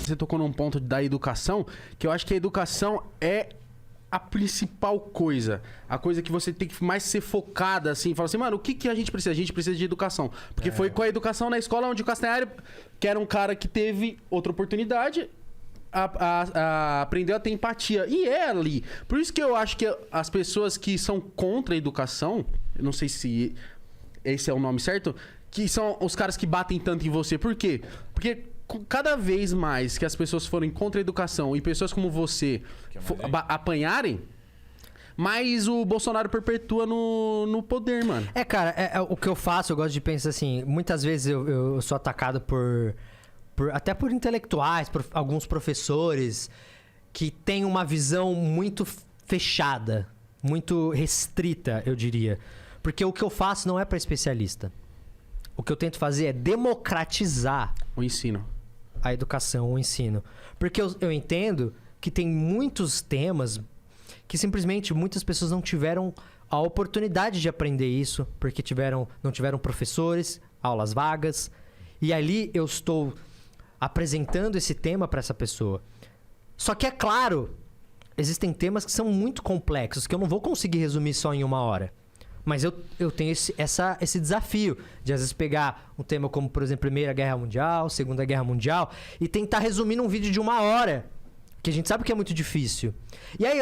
você tocou num ponto da educação, que eu acho que a educação é a principal coisa. A coisa que você tem que mais ser focada, assim. Fala assim, mano, o que, que a gente precisa? A gente precisa de educação. Porque foi com a educação na escola onde o Castanhari, que era um cara que teve outra oportunidade, aprendeu a ter empatia. E é ali. Por isso que eu acho que as pessoas que são contra a educação, eu não sei se esse é o nome certo, que são os caras que batem tanto em você. Por quê? Porque cada vez mais que as pessoas forem contra a educação e pessoas como você apanharem, mais o Bolsonaro perpetua no poder, mano. Cara, o que eu faço, eu gosto de pensar assim, muitas vezes eu sou atacado até por intelectuais, por alguns professores que têm uma visão muito fechada, muito restrita, eu diria. Porque o que eu faço não é para especialista. O que eu tento fazer é democratizar o ensino. A educação, o ensino. Porque eu entendo que tem muitos temas que simplesmente muitas pessoas não tiveram a oportunidade de aprender isso, porque não tiveram professores, aulas vagas. E ali eu estou apresentando esse tema para essa pessoa. Só que é claro, existem temas que são muito complexos, que eu não vou conseguir resumir só em 1 hora. Mas eu tenho esse desafio de, às vezes, pegar um tema como, por exemplo, Primeira Guerra Mundial, Segunda Guerra Mundial, e tentar resumir num vídeo de 1 hora, que a gente sabe que é muito difícil. E aí,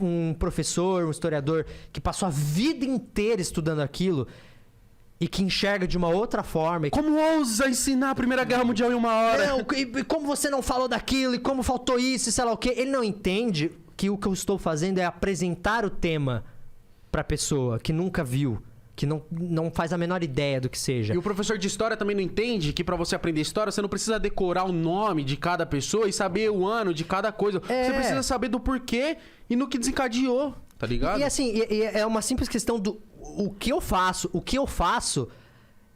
um professor, um historiador, que passou a vida inteira estudando aquilo, e que enxerga de uma outra forma... Como ousa ensinar a Primeira Guerra Mundial em 1 hora? Não, e como você não falou daquilo, e como faltou isso, e sei lá o quê. Ele não entende que o que eu estou fazendo é apresentar o tema pra pessoa que nunca viu, que não faz a menor ideia do que seja. E o professor de história também não entende que pra você aprender história, você não precisa decorar o nome de cada pessoa e saber o ano de cada coisa. Você precisa saber do porquê e no que desencadeou, tá ligado? E assim, é uma simples questão do... O que eu faço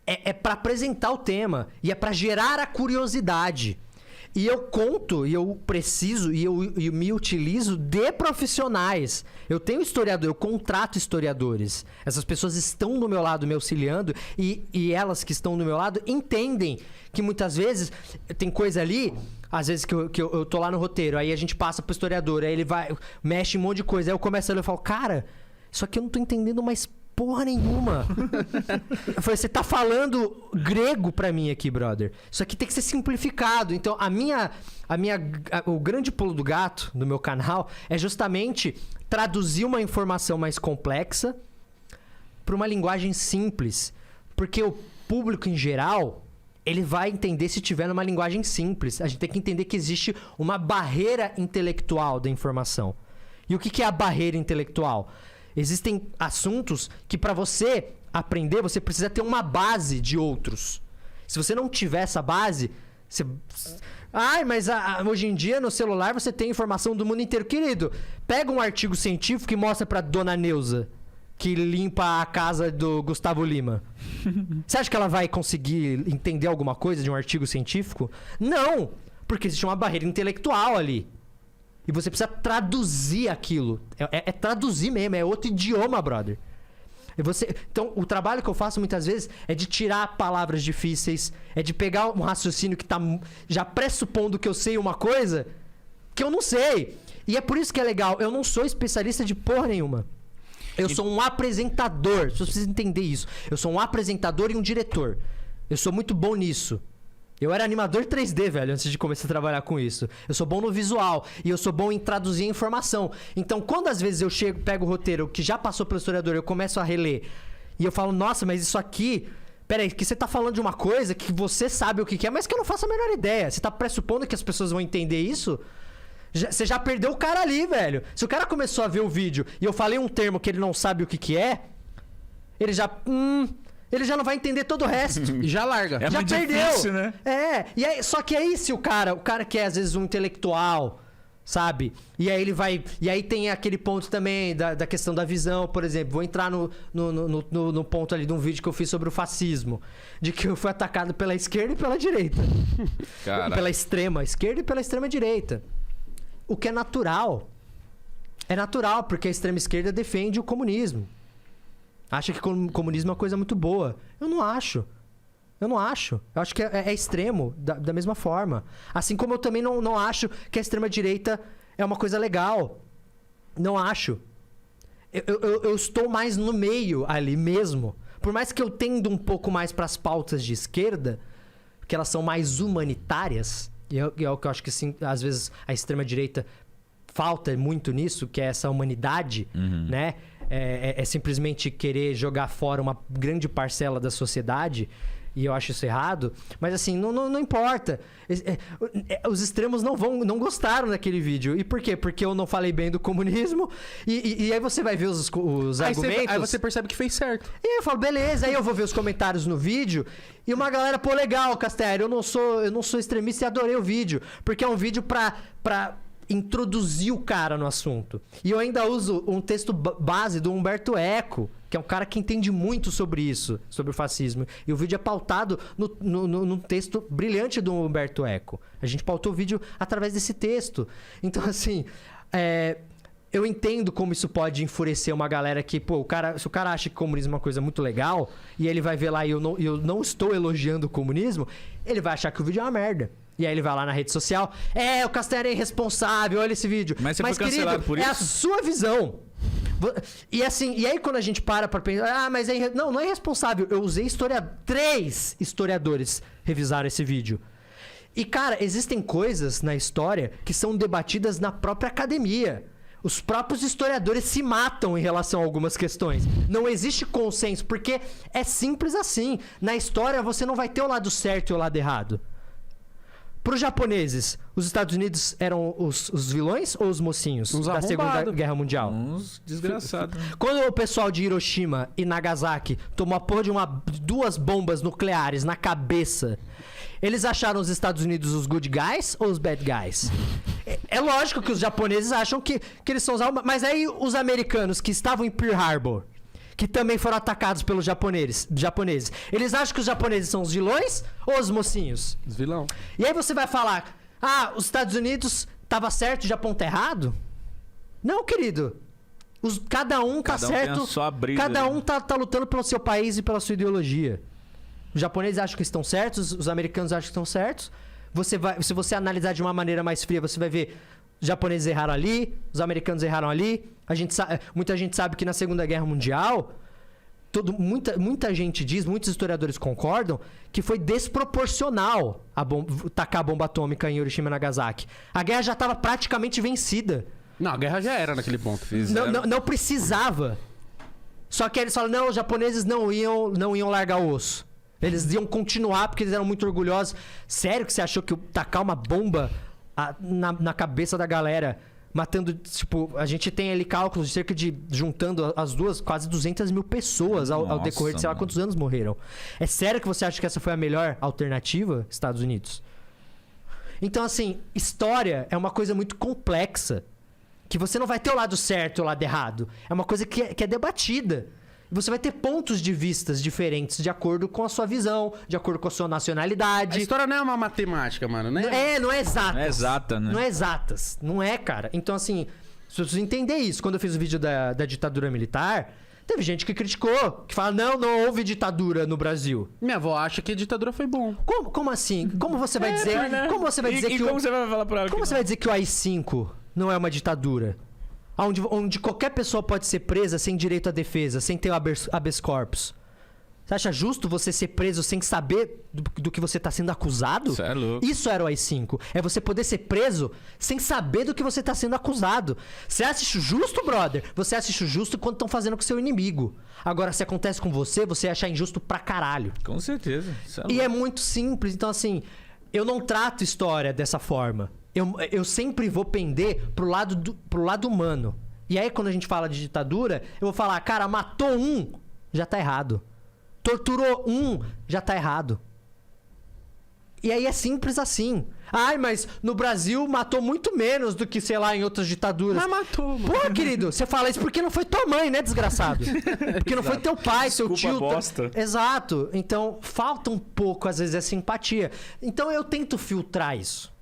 é pra apresentar o tema e é pra gerar a curiosidade. E eu conto, e eu preciso, e eu me utilizo de profissionais. Eu tenho historiador, eu contrato historiadores. Essas pessoas estão do meu lado me auxiliando e elas que estão do meu lado entendem que muitas vezes tem coisa ali, às vezes que eu tô lá no roteiro, aí a gente passa pro historiador, aí ele vai, mexe em um monte de coisa, aí eu começo a ler e falo, cara, isso aqui eu não tô entendendo mais porra nenhuma. Eu falei, você tá falando grego pra mim aqui, brother. Isso aqui tem que ser simplificado. Então, o grande pulo do gato do meu canal é justamente traduzir uma informação mais complexa pra uma linguagem simples. Porque o público em geral, ele vai entender se tiver numa linguagem simples. A gente tem que entender que existe uma barreira intelectual da informação. E o que é a barreira intelectual? Existem assuntos que para você aprender, você precisa ter uma base de outros. Se você não tiver essa base, você... mas hoje em dia no celular você tem informação do mundo inteiro. Querido, pega um artigo científico e mostra pra Dona Neuza, que limpa a casa do Gustavo Lima. Você acha que ela vai conseguir entender alguma coisa de um artigo científico? Não! Porque existe uma barreira intelectual ali. E você precisa traduzir aquilo. É traduzir mesmo, é outro idioma, brother. Então, o trabalho que eu faço muitas vezes é de tirar palavras difíceis, é de pegar um raciocínio que tá já pressupondo que eu sei uma coisa que eu não sei. E é por isso que é legal. Eu não sou especialista de porra nenhuma. Eu sou um apresentador. Você precisa entender isso. Eu sou um apresentador e um diretor. Eu sou muito bom nisso. Eu era animador 3D, velho, antes de começar a trabalhar com isso. Eu sou bom no visual e eu sou bom em traduzir informação. Então, quando às vezes eu pego o roteiro que já passou pelo historiador, eu começo a reler e eu falo, nossa, mas isso aqui... Peraí, que você tá falando de uma coisa que você sabe o que é, mas que eu não faço a menor ideia. Você tá pressupondo que as pessoas vão entender isso? Você já perdeu o cara ali, velho. Se o cara começou a ver o vídeo e eu falei um termo que ele não sabe o que é, ele já... ele já não vai entender todo o resto. E já larga. Já muito perdeu. Difícil, né? E aí, só que aí se o cara que é às vezes um intelectual, sabe? E aí ele vai... E aí tem aquele ponto também da questão da visão, por exemplo. Vou entrar no ponto ali de um vídeo que eu fiz sobre o fascismo. De que eu fui atacado pela esquerda e pela direita. Pela extrema esquerda e pela extrema direita. O que é natural. É natural, porque a extrema esquerda defende o comunismo. Acha que comunismo é uma coisa muito boa. Eu não acho. Eu não acho. Eu acho que é extremo, da mesma forma. Assim como eu também não acho que a extrema-direita é uma coisa legal. Não acho. Eu estou mais no meio ali mesmo. Por mais que eu tendo um pouco mais para as pautas de esquerda, porque elas são mais humanitárias, e é o que eu acho que, sim, às vezes, a extrema-direita falta muito nisso, que é essa humanidade, né? É simplesmente querer jogar fora uma grande parcela da sociedade, e eu acho isso errado. Mas assim, não importa. Os extremos não gostaram daquele vídeo. E por quê? Porque eu não falei bem do comunismo. E aí você vai ver os argumentos. Aí você percebe que fez certo. E aí eu falo, beleza. Aí eu vou ver os comentários no vídeo. E uma galera, pô, legal, Castelli, eu não sou extremista e adorei o vídeo. Porque é um vídeo pra introduzir o cara no assunto. E eu ainda uso um texto base do Humberto Eco, que é um cara que entende muito sobre isso, sobre o fascismo. E o vídeo é pautado num texto brilhante do Humberto Eco. A gente pautou o vídeo através desse texto. Então, assim, eu entendo como isso pode enfurecer uma galera que, pô, se o cara acha que comunismo é uma coisa muito legal, e ele vai ver lá e eu não estou elogiando o comunismo, ele vai achar que o vídeo é uma merda. E aí ele vai lá na rede social, o Castelli é irresponsável, olha esse vídeo. Mas você foi cancelado querido, por isso? É a sua visão. E assim, e aí quando a gente para pra pensar, mas não é irresponsável. Eu usei 3 historiadores revisaram esse vídeo. E cara, existem coisas na história que são debatidas na própria academia. Os próprios historiadores se matam em relação a algumas questões. Não existe consenso, porque é simples assim. Na história você não vai ter o lado certo e o lado errado. Para os japoneses, os Estados Unidos eram os vilões ou os mocinhos da Segunda Guerra Mundial? Uns desgraçados. Quando o pessoal de Hiroshima e Nagasaki tomou a porra de 2 bombas nucleares na cabeça, eles acharam os Estados Unidos os good guys ou os bad guys? É lógico que os japoneses acham que eles são os... Mas aí os americanos que estavam em Pearl Harbor, que também foram atacados pelos japoneses. Eles acham que os japoneses são os vilões ou os mocinhos? Os vilão. E aí você vai falar, os Estados Unidos tava certo e o Japão tá errado? Não, querido. Cada um tá certo. Tem a sua brisa, cada um tá lutando pelo seu país e pela sua ideologia. Os japoneses acham que estão certos, os americanos acham que estão certos. Se você analisar de uma maneira mais fria, você vai ver... Os japoneses erraram ali, os americanos erraram ali. Muita gente sabe que na Segunda Guerra Mundial, muita gente diz, muitos historiadores concordam, que foi desproporcional tacar a bomba atômica em Hiroshima e Nagasaki. A guerra já estava praticamente vencida. Não, a guerra já era naquele ponto. Não precisava. Só que eles falam, não, os japoneses não iam largar o osso. Eles iam continuar porque eles eram muito orgulhosos. Sério que você achou que tacar uma bomba... Na cabeça da galera, matando, tipo, a gente tem ali cálculos de cerca de, juntando as duas, quase 200 mil pessoas ao decorrer de sei lá quantos anos morreram. É sério que você acha que essa foi a melhor alternativa, Estados Unidos? Então, assim, história é uma coisa muito complexa, que você não vai ter o lado certo e o lado errado. É uma coisa que é debatida. Você vai ter pontos de vistas diferentes de acordo com a sua visão, de acordo com a sua nacionalidade. A história não é uma matemática, mano, né? Não é exatas. Não é exata, né? Não é exatas. Não é, cara. Então, assim, se você entender isso, quando eu fiz o vídeo da ditadura militar, teve gente que criticou, que fala, não houve ditadura no Brasil. Minha avó acha que a ditadura foi bom. Como assim? Como você vai dizer... Né? Como você vai dizer que... Como você vai falar pra ela Como você vai dizer que o AI-5 não é uma ditadura? Onde qualquer pessoa pode ser presa sem direito à defesa, sem ter o habeas corpus. Você acha justo você ser preso sem saber do que você está sendo acusado? Isso é louco. Isso era o AI-5. É você poder ser preso sem saber do que você está sendo acusado. Você acha isso justo, brother? Você acha isso justo quando estão fazendo com seu inimigo. Agora, se acontece com você, você acha injusto pra caralho. Com certeza. Isso é E é muito simples. Então, assim, eu não trato história dessa forma. Eu sempre vou pender pro lado humano. E aí, quando a gente fala de ditadura, eu vou falar, cara, matou um, já tá errado. Torturou um, já tá errado. E aí é simples assim. Ai, mas no Brasil matou muito menos do que, sei lá, em outras ditaduras. Mas matou, mano. Pô, querido, você fala isso porque não foi tua mãe, né, desgraçado? Porque não foi teu pai, seu Desculpa tio. a bosta. Exato. Então, falta um pouco, às vezes, essa empatia. Então, eu tento filtrar isso.